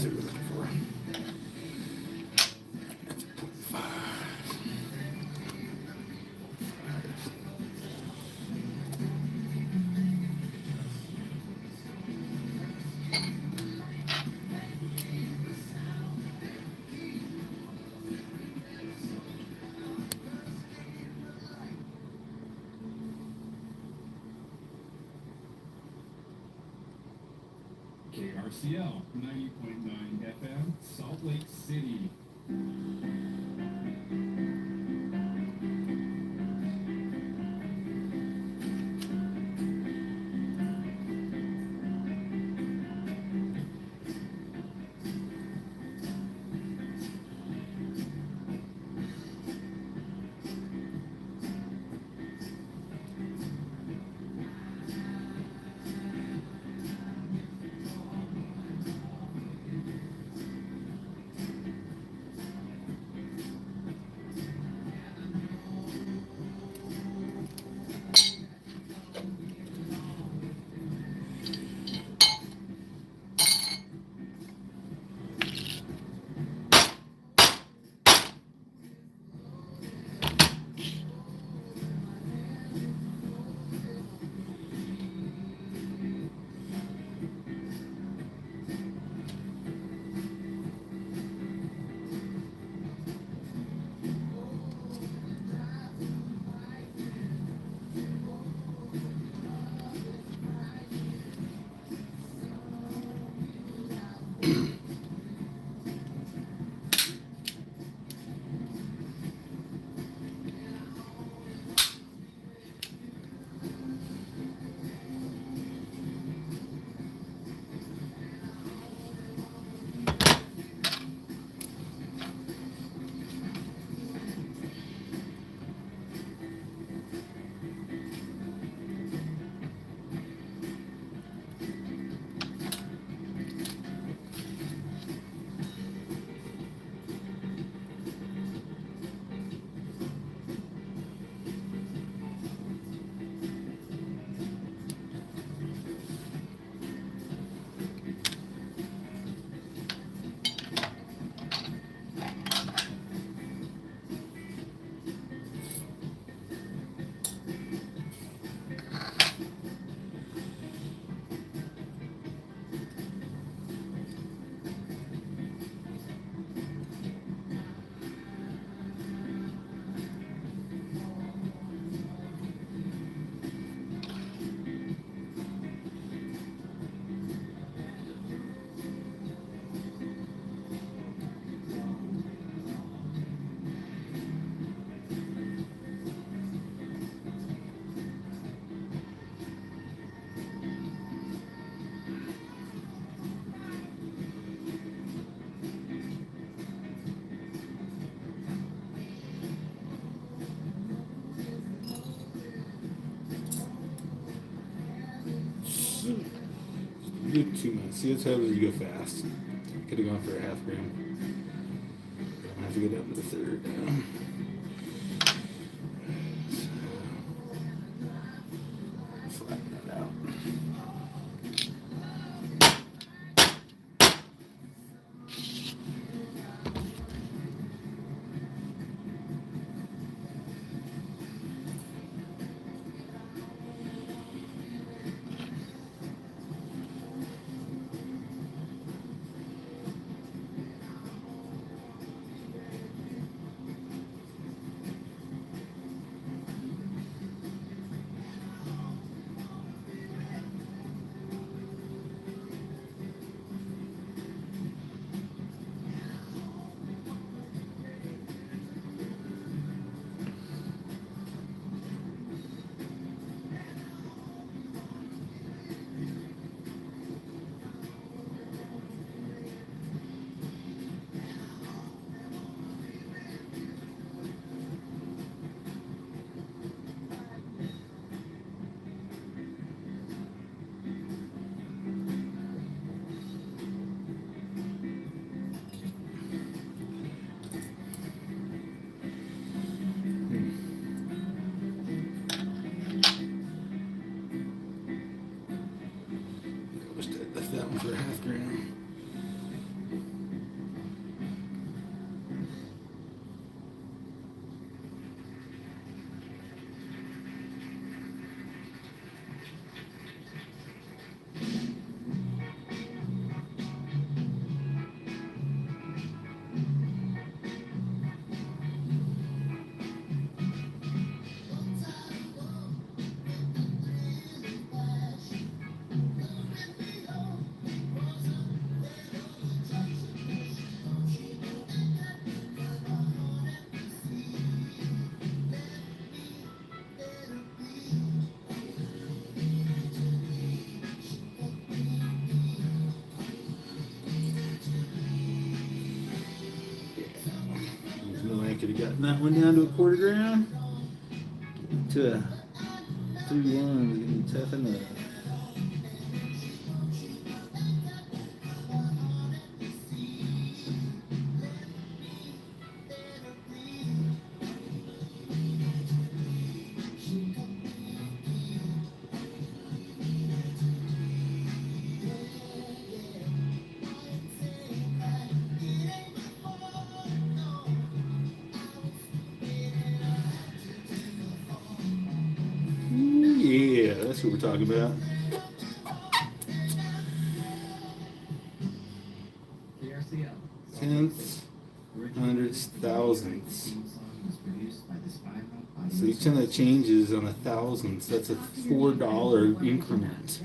That's what we're looking for. That's 0.5. KRCL 90.9 FM, Salt Lake City. Do 2 minutes. See, that's how you go fast. Could have gone for a half gram. I have to go down to the third now. Flatten that out. Wish I left that one for a half gram. could have gotten that one down to a quarter gram. To a 3-1 was going to be tough enough. Yeah, that's what we're talking about. Tenths, hundredths, thousandths. So each time that changes on a thousandth, that's a $4 increment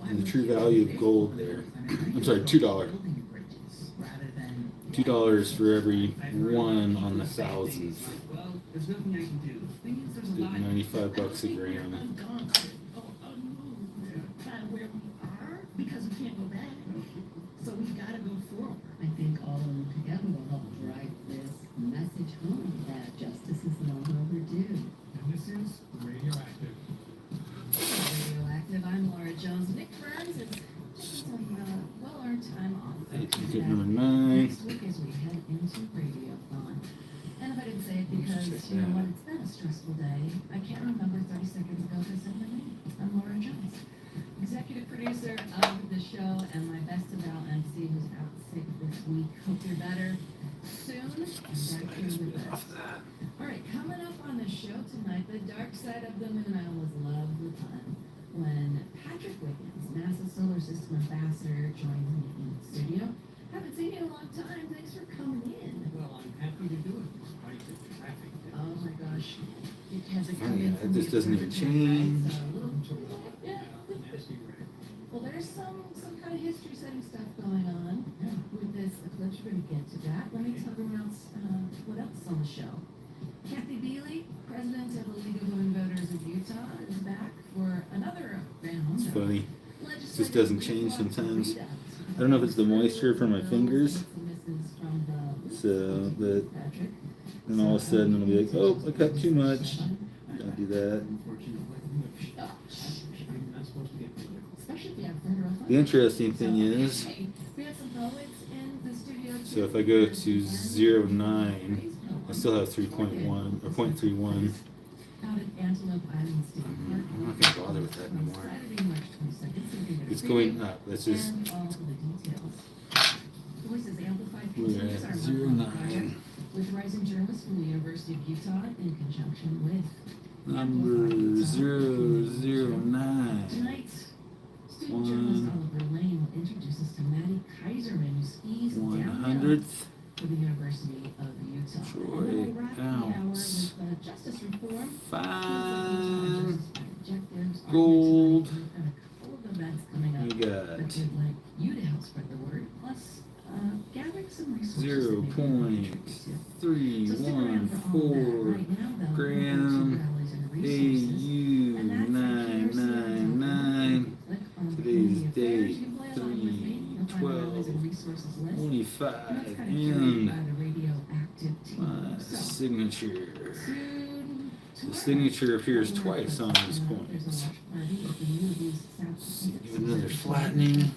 in the true value of gold there. I'm sorry, $2. $2 for every one on the thousandth. $95 a gram. Because we can't go back. So we've got to go forward. I think all of them together will help drive this message home that justice is long overdue. And this is Radioactive. Radioactive, I'm Laura Jones. Nick Burns is taking some well-earned time off. Ticket number 9. Next week as we head into Radiothon. And if I didn't say it because, you know what, it's been a stressful day. I can't remember 30 seconds ago if I said my name. I'm Laura Jones, executive producer of the show, and my best of Al MC, who's out sick this week. Hope you're better soon. And back here with us. All right, coming up on the show tonight, the dark side of the moon. I always love the time when Patrick Wiggins, NASA Solar System Ambassador, joins me in the studio. Haven't seen you in a long time. Thanks for coming in. Well, I'm happy to do it despite the traffic. Oh my gosh. It hasn't come Oh, yeah, in it from just the doesn't even origin, change. right? So a little- yeah. Nasty rain. Well, there's some kind of history-setting stuff going on with this eclipse. We're going to get to that. Let me tell everyone else what else is on the show. Kathy Bealey, president of the League of Women Voters of Utah, is back for another round. It's funny. It just doesn't change sometimes. I don't know if it's the moisture from my fingers. So, but then all of a sudden it'll be like, oh, I cut too much. Don't do that. The interesting thing is, so if I go to 0.9, I still have 3.1 or 0.31. I'm not going to bother with that anymore. It's going up. That's just. We're at 0.9. With rising journalists from the University of Utah in conjunction with Number 009. Tonight, student journalist Oliver Lane will introduce us to Maddie Kaiserman, who skis downhill 100th. for the University of Utah. Troy And then we'll wrap the hour Ounce. with justice reform. Fine. Objectives, Gold. arguments, and a couple of events coming up We that got would like you to help spread the word. Plus, gathering some resources. 0.314 gram AU999. Today's date 3/12/25 and my signature. The signature appears twice on these points. Give another flattening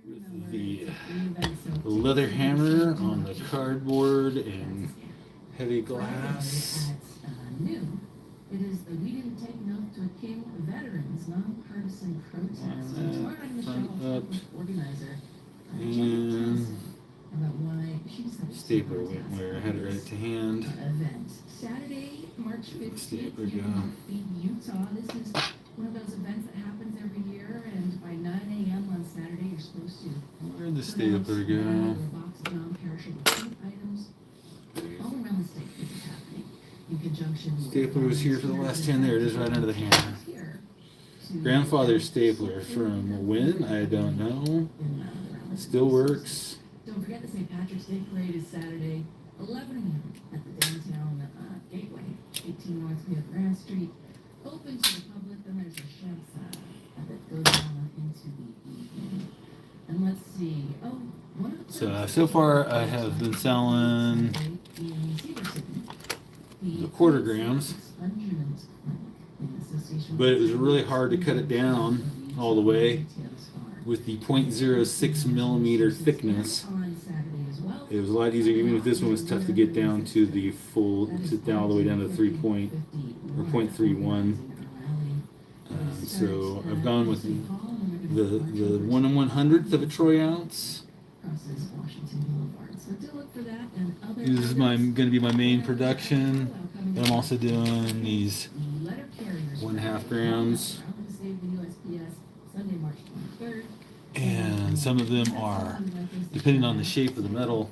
with the leather hammer on the cardboard and heavy glass. It is the We Didn't Take an Oath to a King Veterans Nonpartisan Protest. So tomorrow night in the show, I'll talk with organizer And about why she decided to stapler went where I had it right to hand. event. Saturday, March 15th, Stapler in go. Utah. This is one of those events that happens every year, and by 9 a.m. on Saturday, you're supposed to Where'd the put out stapler go? a box of non-perishable food items. All around the state, this is happening in conjunction with Stapler was here for the last 10. There it is, right under the hammer. Here to- Grandfather's stapler from when? I don't know. Still works. Don't forget the St. Patrick's Day Parade is Saturday, 11 a.m. at the downtown gateway, 18 North Grand Street. Open to the public, then there's a chef's that goes on into the evening. And let's see, one of the So far I have been selling the quarter grams, but it was really hard to cut it down all the way with the 0.06 millimeter thickness. It was a lot easier, even if this one was tough to get down to the full, down all the way down to 3 point or 0.31. So I've gone with the 1/100th of a troy ounce. This is going to be my main production. And I'm also doing these 1/2 grams. And some of them are, depending on the shape of the metal.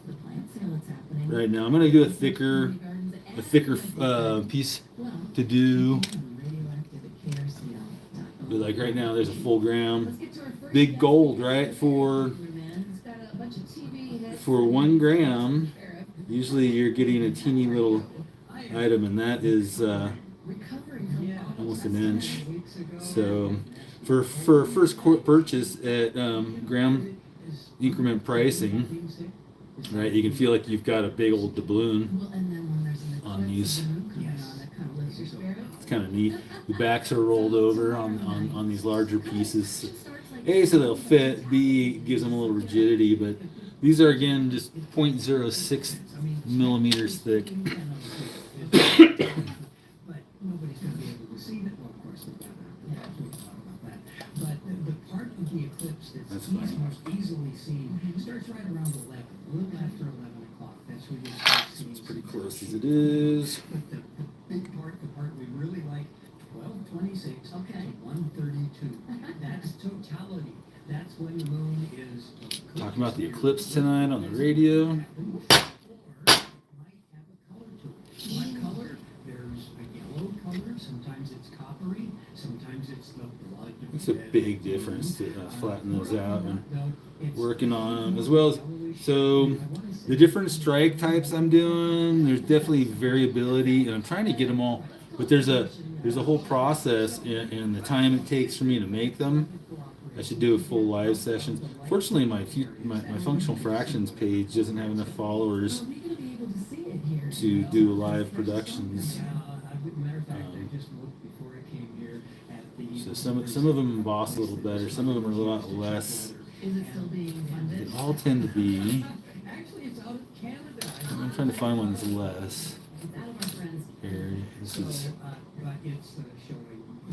Right now, I'm going to do a thicker piece to do. But like right now, there's a full gram, big gold, right? For 1 gram, usually you're getting a teeny little item, and that is almost an inch. So for first purchase at gram increment pricing, right, you can feel like you've got a big old doubloon on these. It's kind of neat. The backs are rolled over on these larger pieces. A, so they'll fit. B, gives them a little rigidity. But these are, again, just 0.06 millimeters thick. That's fine. Most easily seen starts right around 11, a little after 11 o'clock. That's when you start seeing. It's pretty close as it is. But the big part, the part we really like, 1226 to 132. That's totality. That's when the moon is. Talking about the eclipse tonight on the radio. Or it might have a color to it. What color? There's a yellow color. Sometimes it's coppery. Sometimes it's the blood. It's a big difference to flatten those out and working on them as well as. So the different strike types I'm doing, there's definitely variability, and I'm trying to get them all. But there's a whole process and the time it takes for me to make them. I should do a full live session. Fortunately, my functional fractions page doesn't have enough followers to do live productions. So some of them emboss a little better. Some of them are a lot less. They all tend to be. I'm trying to find one that's less. Here, this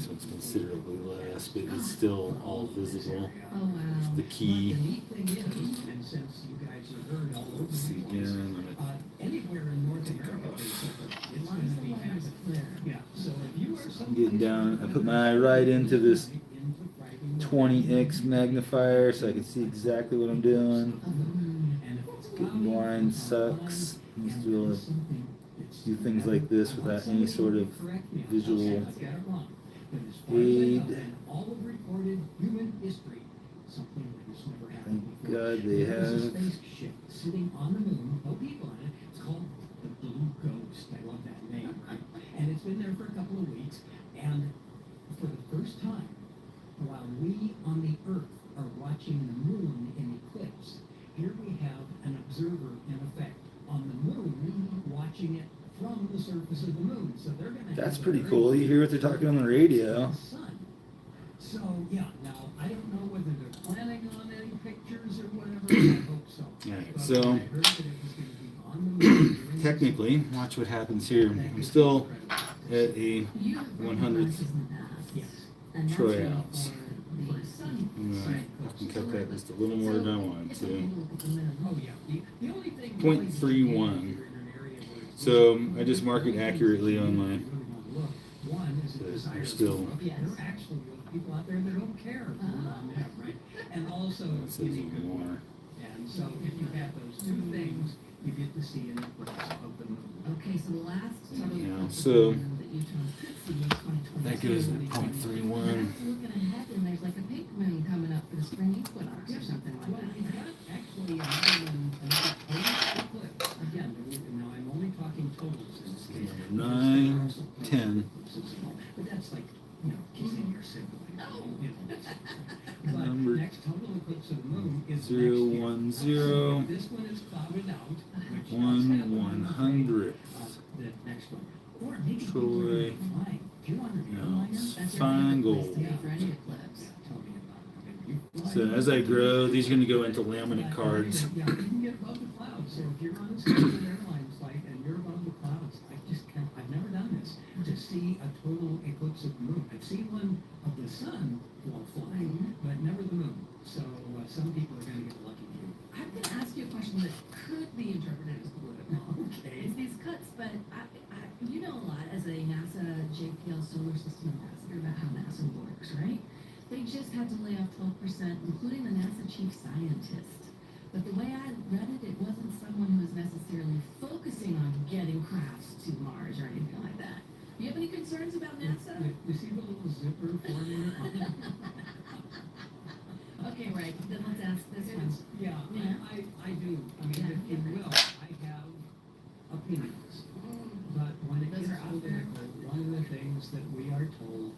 one's considerably less, but it's still all visible. It's the key. Let's see again. I'm getting down. I put my eye right into this 20x magnifier so I can see exactly what I'm doing. Getting blind sucks. Used to be able to do things like this without any sort of visual aid. Thank God they have. Sitting on the moon, no people in it. It's called the Blue Ghost. I love that name. And it's been there for a couple of weeks. And for the first time, while we on the Earth are watching the moon in eclipse, here we have an observer in effect on the moon watching it from the surface of the moon. So they're going to. That's pretty cool. You hear what they're talking on the radio. So yeah, now I don't know whether they're planning on any pictures or whatever. I hope so. Right, so technically, watch what happens here. I'm still at a 100th troy ounce. I can cut that just a little more than I want to. 0.31. So I just mark it accurately on my. They're still. People out there that don't care right? And also, more. And so if you have those two things, you get to see an eclipse of the moon. Okay, so the last so that goes to 0.31. Looking ahead, and there's like a pink moon coming up for the spring equinox or something like that. We've got actually another eclipse. Again, now I'm only talking totals in this case. 9, 10. But that's like, kissing your sibling. number next total eclipse of the moon is 0, next year. 1, So 0. if this one is clouded out, which does 1 happen on the 100th. the next one. Or maybe Troy. people are flying. Do you want an airliner? Yes. That's your Fine favorite place gold. to be for any eclipse. Yeah, tell me about it. I mean, you fly So as I grow, these are going to go into laminate yeah, cards. Yeah, you can get above the clouds. So if you're on a scheduled airline flight and you're above the clouds, I've never done this, to see a total eclipse of the moon. I've seen one of the sun while flying, but never the moon. So some people are going to get lucky here. I'm going to ask you a question that could be interpreted as political. Okay. It's these cuts, but you know a lot as a NASA JPL solar system ambassador about how NASA works, right? They just had to lay off 12%, including the NASA chief scientist. But the way I read it, it wasn't someone who was necessarily focusing on getting crafts to Mars or anything like that. Do you have any concerns about NASA? You see the little zipper forming on it? Okay, right. Then let's ask this one. Yeah, Yeah. I do. I mean, if you will, I have opinions. But when it Those gets are out there. political, one of the things that we are told,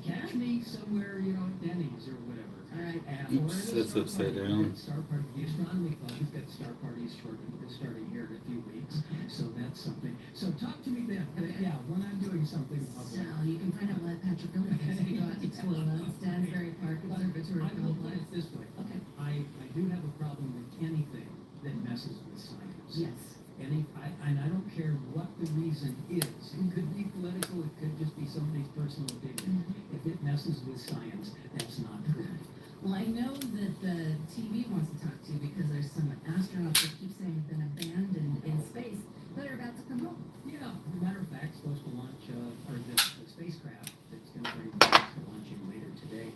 catch me somewhere, at Denny's or whatever. All right. Or Oops, at a that's star upside party. down. Star party, the astronomy club has got star parties starting here in a few weeks, so that's something. So talk to me then. Okay. Yeah, when I'm doing something So public. you can find out what Patrick Gilbert thinks if you go out to Twila, Stansbury Park But Observatory I will put Complex. it this way. Okay. I do have a problem with anything that messes with science. Yes. And I don't care what the reason is. It could be political, it could just be somebody's personal opinion. If it messes with science, that's not good. Well, I know that the TV wants to talk to you because there's some astronauts that keep saying have been abandoned in space that are about to come home. Yeah, as a matter of fact, supposed to launch, or the spacecraft that's going to bring us to launching later today.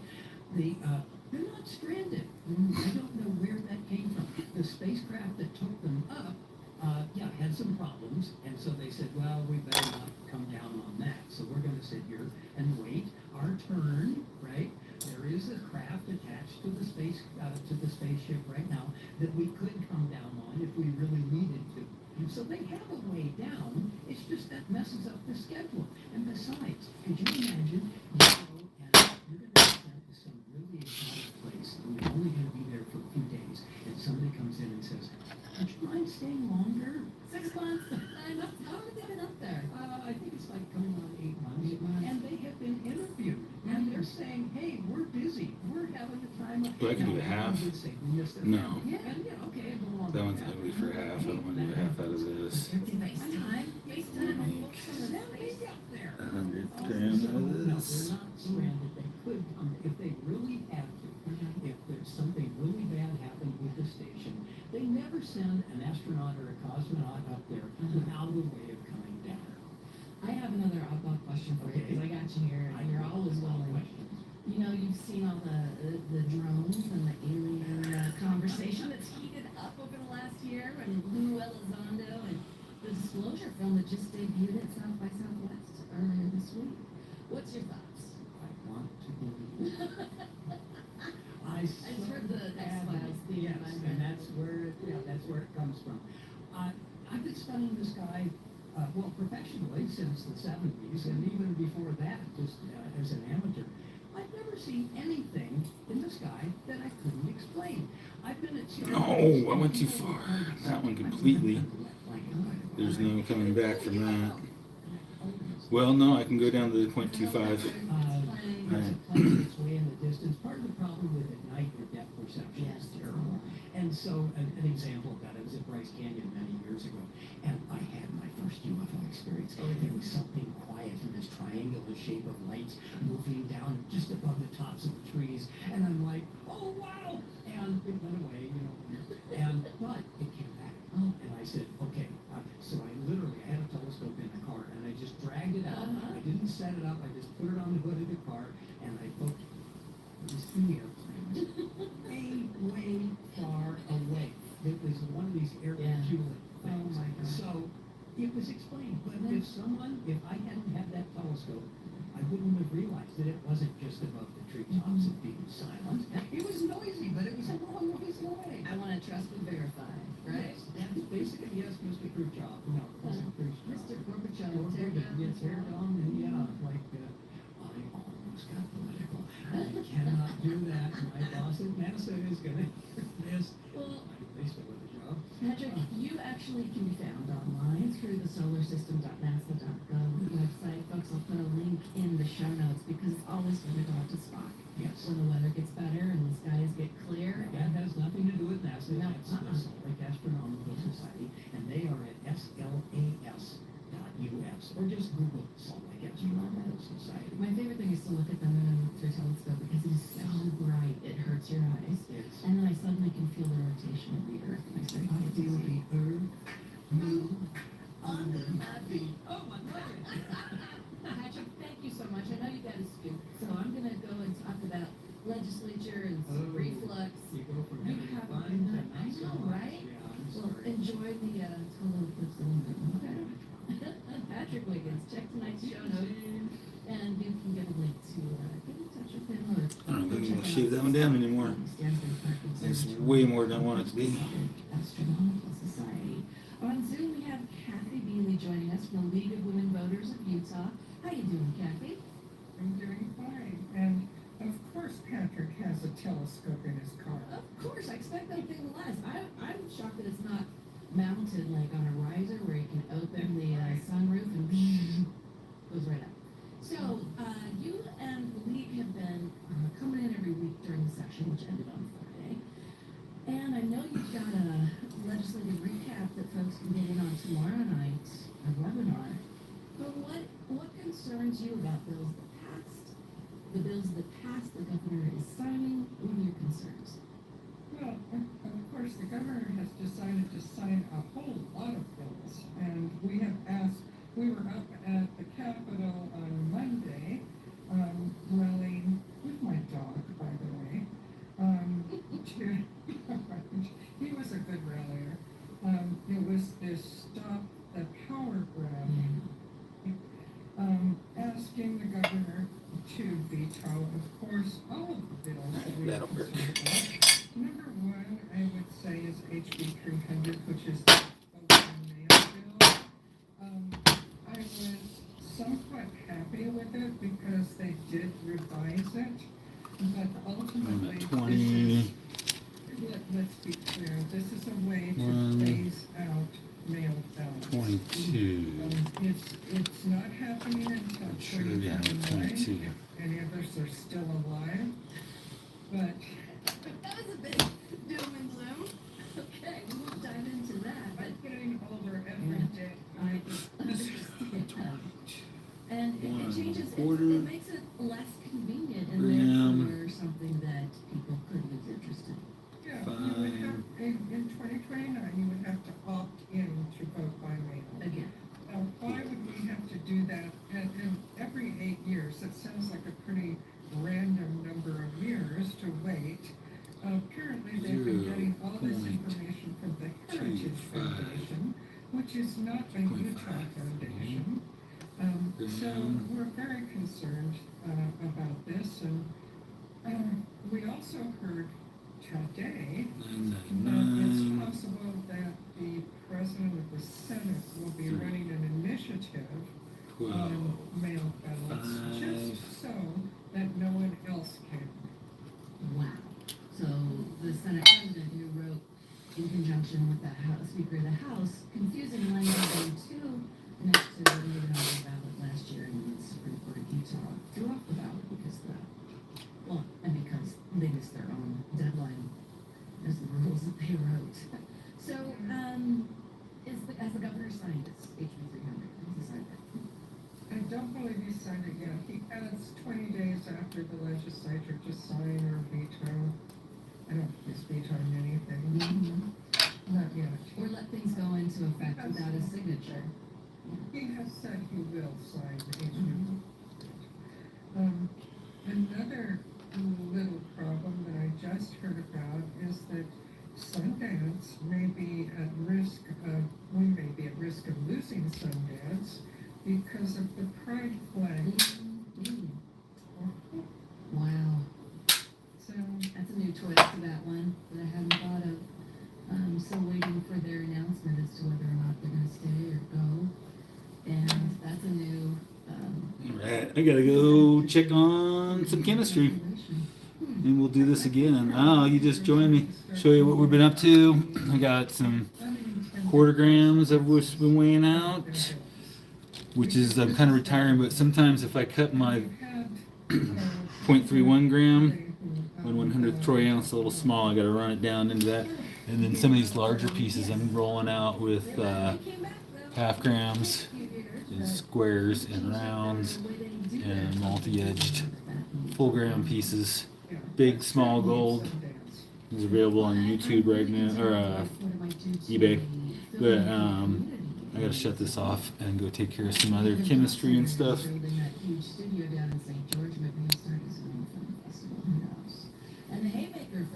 They're not stranded. I don't know where that came from. The spacecraft that took them up, had some problems, and so they said, well, we better not come down on that. So we're going to sit here and wait our turn, right? There is a craft attached to the spaceship right now that we could come down on if we really needed to. And so they have a way down. It's just that messes up the schedule. And besides, could you imagine you go and you're going to be sent to some really exotic place, and you're only going to be there for a few days, and somebody comes in and says, would you mind staying longer? 6 months. How have they been up there? I think it's like coming on 8 months. 8 months. And they have been interviewed. And they're saying, hey, we're busy. We're having the time of... Well, I can do a half. No. Yeah. And, okay, go on. That one's ugly for half. I don't want to do a half out of this. FaceTime. FaceTime. Make They're way up there. 100 So, grams out no, of they're this. not stranded. They could come if they really had to. If there's something really bad happened with the station, they never send an astronaut or a cosmonaut up there without a way of coming down. I have another oddball question for you because I got you here and you're always willing. You know, you've seen all the drones and the alien conversation that's heated up over the last year, and Lou Elizondo and the disclosure film that just debuted at South by Southwest earlier this week. What's your thoughts? I want to believe. I just heard the X-Files theme Yes, in my and head. that's where it comes from. I've been studying this guy, professionally since the 70s, and even before that, just as an amateur. I've never seen anything in this guy that I couldn't explain. I've been at No, I went too far. That one completely. There's no coming back from that. Well, no, I can go down to 0.25. It's playing its way in the distance. Part of the problem with at night, your depth perception is terrible. And so, an example of that, I was at Bryce Canyon many years ago, and I had my first UFO experience. There was something quiet in this triangular shape of lights moving down just above the tops of the trees, and I'm like, oh wow! And it went away, but it came back. And I said, okay. So I had a telescope in the car, and I just dragged it out. I didn't set it up. I just put it on the hood of the car, and I poked these two airplanes way far away. It was one of these air refueling things. Oh my God. So it was explained. But if I hadn't had that telescope, I wouldn't have realized that it wasn't just above the treetops and being silent. It was noisy, but it was a long ways away. I want to trust and verify, right? Yes, that's basically, yes, Mr. Khrushchev. No, Mr. Khrushchev. Mr. Gorbachev, Or tear down yeah, this tear wall. down, and I almost got political. I cannot do that. my boss at NASA is gonna hear this. Well, At least with a job. Patrick, you actually can be found online through the solarsystem.nasa.gov website. Folks, I'll put a link in the show notes because it's always fun to go out to Spock. Yes. When the weather gets better and the skies get clear. That has nothing to do with NASA. No, That's the Salt Lake Astronomical Society, and they are at slas.us, or just Google Salt Lake Astronomical Society. My favorite thing is to look at them through a telescope because it is so bright it hurts your eyes. It's And then I suddenly can feel the rotation of the Earth, and I start I to feel see the earth move under my feet. Oh my goodness. Patrick, thank you so much. I know you got a scoop, so I'm going to go and talk about legislature and Oh. reflux. You go from You having haven't fun been to done. I not so know, much. right? Yeah, I'm Well, sorry. enjoy the total eclipse a little bit. Okay. Patrick Wiggins, check tonight's show notes, and you can get a link to get in touch with him or. I don't think I'm gonna shave that one down anymore. It's way more than I want it to be. Astronomical Society. On Zoom, we have Kathy Bealey joining us from the League of Women Voters of Utah. How you doing, Kathy? I'm doing fine. And of course Patrick has a telescope in his car. Of course, I expect that thing to last. I'm shocked that it's not mounted like on a riser where you can open the sunroof and goes right up. So, you and the League have been coming in every week during the session, which ended on Friday. And I know you've got a legislative recap that folks can get in on tomorrow night, a webinar. But what concerns you about bills that passed? The bills that passed, the governor is signing. What are your concerns? Well, of course, the governor has decided to sign a whole lot of bills. And we have asked, we were up at the Capitol on Monday, rallying with my dog, by the way. He was a good rallier. It was this Stop the Power Grab, asking the governor to veto, of course, all of the bills that we are That'll work. concerned about. Number one, I would say, is HB 300, which is the open mail bill. I was somewhat happy with it because they did revise it, but ultimately, I'm at 20. let's be clear, this is a way to One. phase out mail ballots. 22. It's not happening until Sure, yeah, 2029, 22. if any of us are still alive. But That was a bit doom and gloom. Okay, we won't dive into that, but I'm getting older every day. I understand. And it changes, Quarter. it makes it less convenient and Gram. therefore something that people could lose interest in. Yeah, you would have, in 2029, you would have to opt in to vote by mail. Again, Now, why would we have to do that? And every 8 years, that sounds like a pretty random number of years to wait. Apparently, they've been getting all this information from the Heritage 0.25. Foundation, which is not a Utah foundation. So we're very concerned about this. And we also heard today that it's 999. possible that the president of the Senate will be running an initiative 12. on mail ballots, 5. just so that no one else can. wow. So the Senate president who wrote in conjunction with the House, Speaker of the House, confusing language into an initiative that made it on the ballot last year, and the Supreme Court of Utah threw off the ballot because they missed their own deadline as the rules that they wrote. So, as the governor signed this HB 300, has he signed it? I don't believe he signed it yet. He has 20 days after the legislature to sign or veto. I don't think he's vetoing anything. Not yet. Or let things go into effect without a signature. He has said he will sign the HB. Another little problem that I just heard about is that Sundance may be at risk of, we may be at risk of losing Sundance because of the pride flag. Wow. So, That's a new twist to that one that I hadn't thought of. I'm still waiting for their announcement as to whether or not they're going to stay or go. And that's a new Alright, I gotta go check on some chemistry. calculation. and we'll do this again. Oh, you just join me. Show you what we've been up to. I got some quarter grams of what's been weighing out, which is I'm kind of retiring, but sometimes if I cut my 0.31 gram, 1/100th troy ounce, a little small, I got to run it down into that. And then some of these larger pieces I'm rolling out with half grams, and squares and rounds, and multi-edged full gram pieces. Big, small gold is available on YouTube right now, or eBay. But I gotta shut this off and go take care of some other chemistry and stuff.